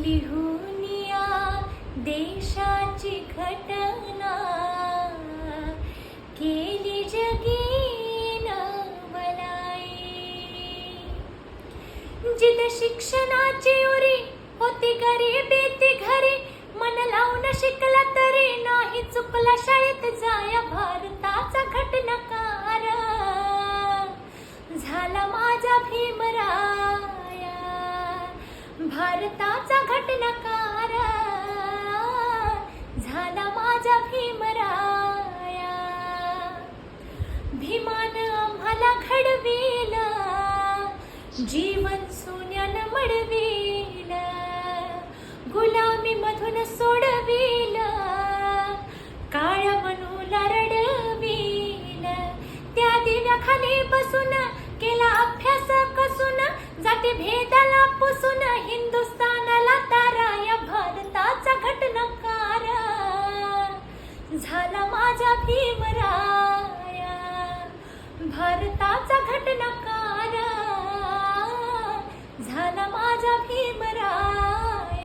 लिहूनिया देशाची घटना केली जगीन वलाई. जिथे शिक्षणाची उरी होती गरिबी घरी, मन लावून शिकला तरी नाही चुकला शाळेत जाया. भारताचा घटनाकार झाला माझा भीमराया. भारताचा घटनाकार झाला माझा भीमराया. भीमान आम्हाला घडविला, जीवन सोन्यानं मडविल, गुलामी मधून सोडविल, काळ्या मनूला रडविल. त्या दिव्याखाली बसून केला अभ्यास कसून, जाती भेदाला पुसून हिंदुस्तान